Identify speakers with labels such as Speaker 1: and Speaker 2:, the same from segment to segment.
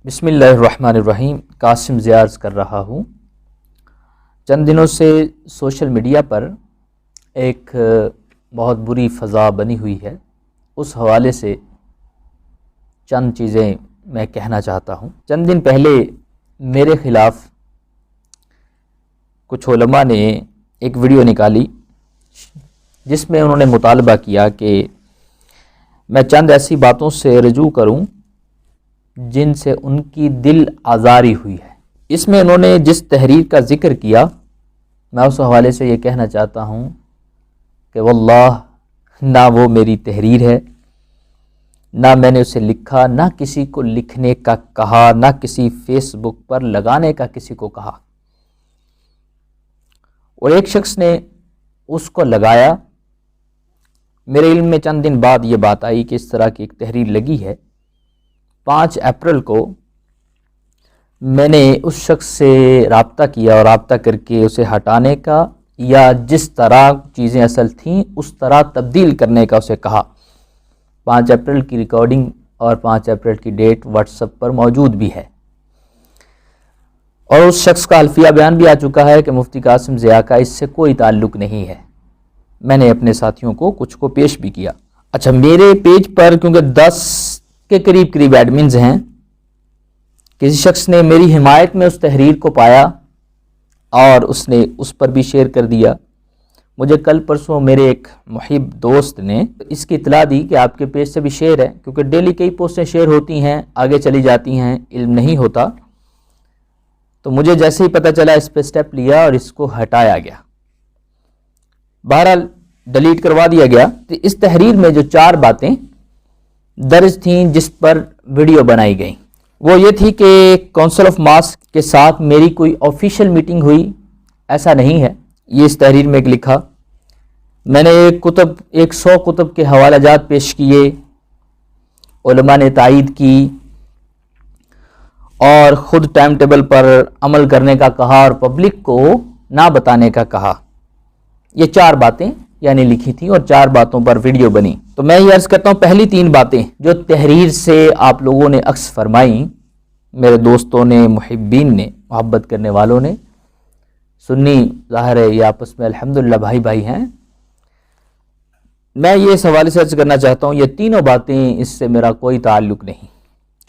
Speaker 1: بسم اللہ الرحمن الرحیم. قاسم زیارز کر رہا ہوں. چند دنوں سے سوشل میڈیا پر ایک بہت بری فضا بنی ہوئی ہے. اس حوالے سے چند چیزیں میں کہنا چاہتا ہوں. چند دن پہلے میرے خلاف کچھ علماء نے ایک ویڈیو نکالی جس میں انہوں نے مطالبہ کیا کہ میں چند ایسی باتوں سے رجوع کروں جن سے ان کی دل آزاری ہوئی ہے. اس میں انہوں نے جس تحریر کا ذکر کیا میں اس حوالے سے یہ کہنا چاہتا ہوں کہ واللہ نہ وہ میری تحریر ہے، نہ میں نے اسے لکھا، نہ کسی کو لکھنے کا کہا، نہ کسی فیس بک پر لگانے کا کسی کو کہا. اور ایک شخص نے اس کو لگایا. میرے علم میں چند دن بعد یہ بات آئی کہ اس طرح کی ایک تحریر لگی ہے. 5 اپریل کو میں نے اس شخص سے رابطہ کیا اور رابطہ کر کے اسے ہٹانے کا یا جس طرح چیزیں اصل تھیں اس طرح تبدیل کرنے کا اسے کہا. 5 اپریل کی ریکارڈنگ اور 5 اپریل کی ڈیٹ واٹس ایپ پر موجود بھی ہے. اور اس شخص کا حلفیہ بیان بھی آ چکا ہے کہ مفتی قاسم ضیاء کا اس سے کوئی تعلق نہیں ہے. میں نے اپنے ساتھیوں کو کچھ کو پیش بھی کیا. اچھا، میرے پیج پر کیونکہ 10 کے قریب ایڈمنز ہیں، کسی شخص نے میری حمایت میں اس تحریر کو پایا اور اس نے اس پر بھی شیئر کر دیا. مجھے کل پرسوں میرے ایک محب دوست نے اس کی اطلاع دی کہ آپ کے پیج سے بھی شیئر ہے، کیونکہ ڈیلی کئی پوسٹیں شیئر ہوتی ہیں، آگے چلی جاتی ہیں، علم نہیں ہوتا. تو مجھے جیسے ہی پتہ چلا اس پہ سٹیپ لیا اور اس کو ہٹایا گیا. بہرحال ڈیلیٹ کروا دیا گیا. تو اس تحریر میں جو 4 باتیں درج تھیں جس پر ویڈیو بنائی گئی وہ یہ تھی کہ کونسل آف ماسک کے ساتھ میری کوئی آفیشیل میٹنگ ہوئی، ایسا نہیں ہے. یہ اس تحریر میں ایک لکھا. میں نے 100 کتب کے حوالہ جات پیش کیے، علماء نے تائید کی اور خود ٹائم ٹیبل پر عمل کرنے کا کہا اور پبلک کو نہ بتانے کا کہا. یہ 4 باتیں یعنی لکھی تھی اور 4 باتوں پر ویڈیو بنی. تو میں یہ عرض کرتا ہوں پہلی 3 باتیں جو تحریر سے آپ لوگوں نے عکس فرمائیں، میرے دوستوں نے، محبین نے، محبت کرنے والوں نے، سنی ظاہر ہے یہ آپس میں الحمدللہ بھائی ہیں. میں یہ اس حوالے سے عرض کرنا چاہتا ہوں یہ تینوں باتیں اس سے میرا کوئی تعلق نہیں.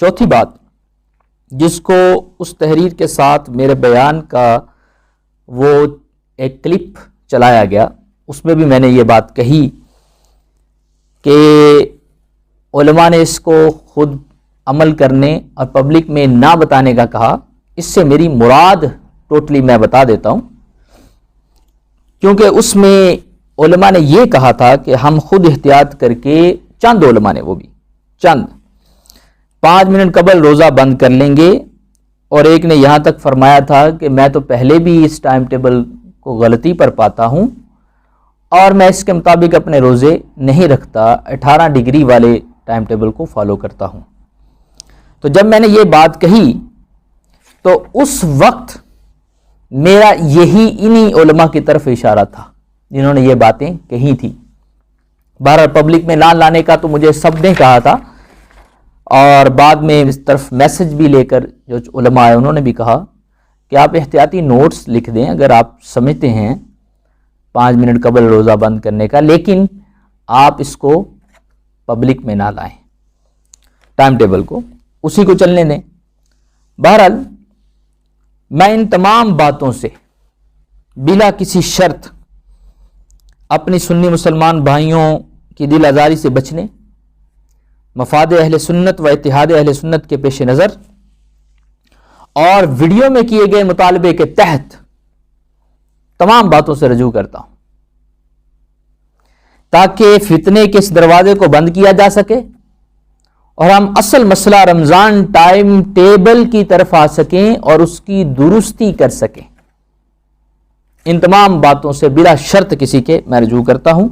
Speaker 1: چوتھی بات جس کو اس تحریر کے ساتھ میرے بیان کا وہ ایک کلپ چلایا گیا، اس میں بھی میں نے یہ بات کہی کہ علماء نے اس کو خود عمل کرنے اور پبلک میں نہ بتانے کا کہا. اس سے میری مراد ٹوٹلی میں بتا دیتا ہوں، کیونکہ اس میں علماء نے یہ کہا تھا کہ ہم خود احتیاط کر کے، چند علماء نے، وہ بھی چند 5 منٹ قبل روزہ بند کر لیں گے. اور ایک نے یہاں تک فرمایا تھا کہ میں تو پہلے بھی اس ٹائم ٹیبل کو غلطی پر پاتا ہوں اور میں اس کے مطابق اپنے روزے نہیں رکھتا، 18 ڈگری والے ٹائم ٹیبل کو فالو کرتا ہوں. تو جب میں نے یہ بات کہی تو اس وقت میرا یہی انہی علماء کی طرف اشارہ تھا جنہوں نے یہ باتیں کہی تھی. بہرحال پبلک میں نہ لانے کا تو مجھے سب نے کہا تھا، اور بعد میں اس طرف میسج بھی لے کر جو علماء آئے انہوں نے بھی کہا کہ آپ احتیاطی نوٹس لکھ دیں اگر آپ سمجھتے ہیں 5 منٹ قبل روزہ بند کرنے کا، لیکن آپ اس کو پبلک میں نہ لائیں، ٹائم ٹیبل کو اسی کو چلنے دیں. بہرحال میں ان تمام باتوں سے بلا کسی شرط اپنی سنی مسلمان بھائیوں کی دل آزاری سے بچنے، مفاد اہل سنت و اتحاد اہل سنت کے پیش نظر اور ویڈیو میں کیے گئے مطالبے کے تحت تمام باتوں سے رجوع کرتا ہوں تاکہ فتنے کے اس دروازے کو بند کیا جا سکے اور ہم اصل مسئلہ رمضان ٹائم ٹیبل کی طرف آ سکیں اور اس کی درستی کر سکیں. ان تمام باتوں سے بلا شرط کسی کے میں رجوع کرتا ہوں.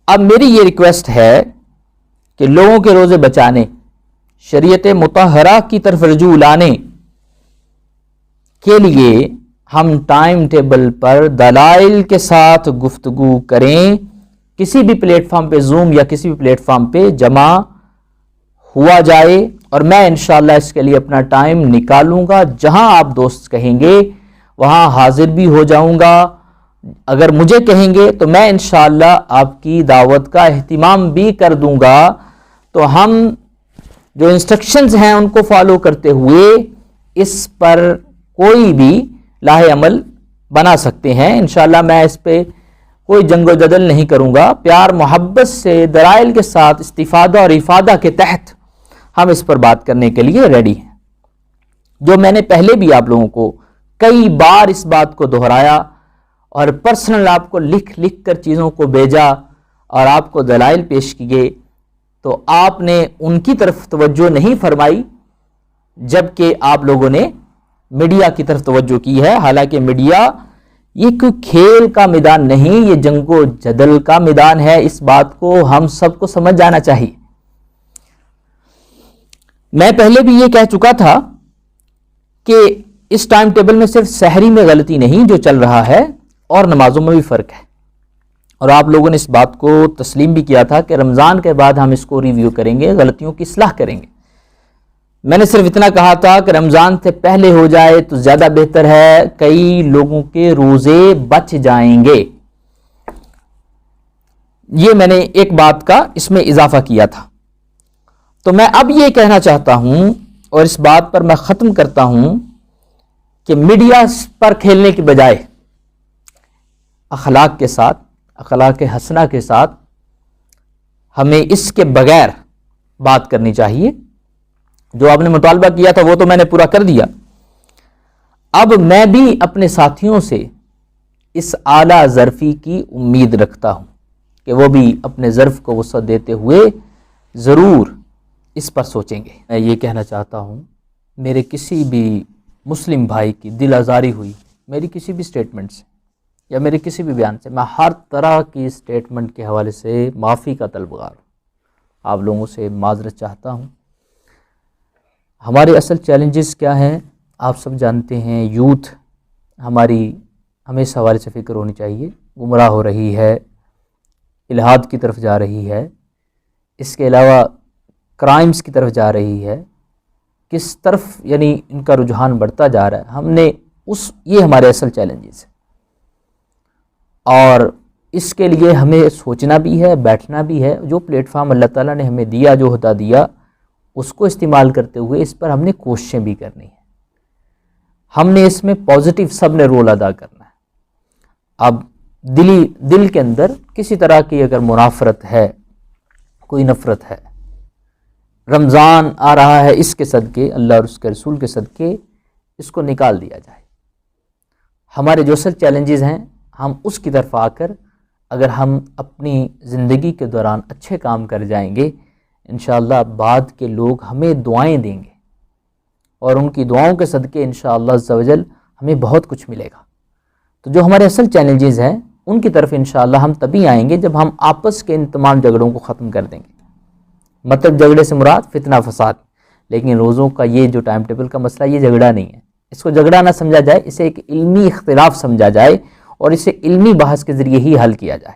Speaker 1: اب میری یہ ریکویسٹ ہے کہ لوگوں کے روزے بچانے، شریعت مطہرہ کی طرف رجوع لانے کے لیے ہم ٹائم ٹیبل پر دلائل کے ساتھ گفتگو کریں. کسی بھی پلیٹ فارم پہ، زوم یا کسی بھی پلیٹ فارم پہ جمع ہوا جائے اور میں انشاءاللہ اس کے لیے اپنا ٹائم نکالوں گا، جہاں آپ دوست کہیں گے وہاں حاضر بھی ہو جاؤں گا۔ اگر مجھے کہیں گے تو میں انشاءاللہ آپ کی دعوت کا اہتمام بھی کر دوں گا۔ تو ہم جو انسٹرکشنز ہیں ان کو فالو کرتے ہوئے اس پر کوئی بھی لاہ عمل بنا سکتے ہیں۔ انشاءاللہ میں اس پہ کوئی جنگ و جدل نہیں کروں گا، پیار محبت سے دلائل کے ساتھ استفادہ اور افادہ کے تحت ہم اس پر بات کرنے کے لیے ریڈی ہیں۔ جو میں نے پہلے بھی آپ لوگوں کو کئی بار اس بات کو دہرایا اور پرسنل آپ کو لکھ کر چیزوں کو بھیجا اور آپ کو دلائل پیش کیے، تو آپ نے ان کی طرف توجہ نہیں فرمائی، جبکہ آپ لوگوں نے میڈیا کی طرف توجہ کی ہے۔ حالانکہ میڈیا یہ کوئی کھیل کا میدان نہیں، یہ جنگ و جدل کا میدان ہے۔ اس بات کو ہم سب کو سمجھ جانا چاہیے۔ میں پہلے بھی یہ کہہ چکا تھا کہ اس ٹائم ٹیبل میں صرف سحری میں غلطی نہیں جو چل رہا ہے، اور نمازوں میں بھی فرق ہے، اور آپ لوگوں نے اس بات کو تسلیم بھی کیا تھا کہ رمضان کے بعد ہم اس کو ریویو کریں گے، غلطیوں کی اصلاح کریں گے۔ میں نے صرف اتنا کہا تھا کہ رمضان سے پہلے ہو جائے تو زیادہ بہتر ہے، کئی لوگوں کے روزے بچ جائیں گے۔ یہ میں نے ایک بات کا اس میں اضافہ کیا تھا۔ تو میں اب یہ کہنا چاہتا ہوں اور اس بات پر میں ختم کرتا ہوں کہ میڈیا پر کھیلنے کی بجائے اخلاق کے ساتھ، اخلاق حسنہ کے ساتھ ہمیں اس کے بغیر بات کرنی چاہیے۔ جو آپ نے مطالبہ کیا تھا وہ تو میں نے پورا کر دیا۔ اب میں بھی اپنے ساتھیوں سے اس اعلیٰ ظرفی کی امید رکھتا ہوں کہ وہ بھی اپنے ظرف کو وسعت دیتے ہوئے ضرور اس پر سوچیں گے۔ میں یہ کہنا چاہتا ہوں، میرے کسی بھی مسلم بھائی کی دل آزاری ہوئی میری کسی بھی سٹیٹمنٹ سے یا میرے کسی بھی بیان سے، میں ہر طرح کی سٹیٹمنٹ کے حوالے سے معافی کا طلبگار ہوں۔ آپ لوگوں سے معذرت چاہتا ہوں۔ ہمارے اصل چیلنجز کیا ہیں آپ سب جانتے ہیں۔ یوتھ ہمیں اس حوالے سے فکر ہونی چاہیے، گمراہ ہو رہی ہے، الحاد کی طرف جا رہی ہے، اس کے علاوہ کرائمز کی طرف جا رہی ہے، کس طرف یعنی ان کا رجحان بڑھتا جا رہا ہے۔ یہ ہمارے اصل چیلنجز ہیں، اور اس کے لیے ہمیں سوچنا بھی ہے، بیٹھنا بھی ہے۔ جو پلیٹ فارم اللہ تعالیٰ نے ہمیں دیا، جو عہدہ دیا، اس کو استعمال کرتے ہوئے اس پر ہم نے کوششیں بھی کرنی ہیں۔ ہم نے اس میں پازیٹیو سب نے رول ادا کرنا ہے۔ اب دل کے اندر کسی طرح کی اگر منافرت ہے، کوئی نفرت ہے، رمضان آ رہا ہے، اس کے صدقے، اللہ اور اس کے رسول کے صدقے اس کو نکال دیا جائے۔ ہمارے جو اصل چیلنجز ہیں، ہم اس کی طرف آ کر اگر ہم اپنی زندگی کے دوران اچھے کام کر جائیں گے، انشاءاللہ بعد کے لوگ ہمیں دعائیں دیں گے، اور ان کی دعاؤں کے صدقے انشاءاللہ عز و جل ہمیں بہت کچھ ملے گا۔ تو جو ہمارے اصل چیلنجز ہیں ان کی طرف انشاءاللہ ہم تبھی آئیں گے جب ہم آپس کے ان تمام جھگڑوں کو ختم کر دیں گے۔ مطلب جھگڑے سے مراد فتنہ فساد، لیکن روزوں کا یہ جو ٹائم ٹیبل کا مسئلہ، یہ جھگڑا نہیں ہے۔ اس کو جھگڑا نہ سمجھا جائے، اسے ایک علمی اختلاف سمجھا جائے اور اسے علمی بحث کے ذریعے ہی حل کیا جائے۔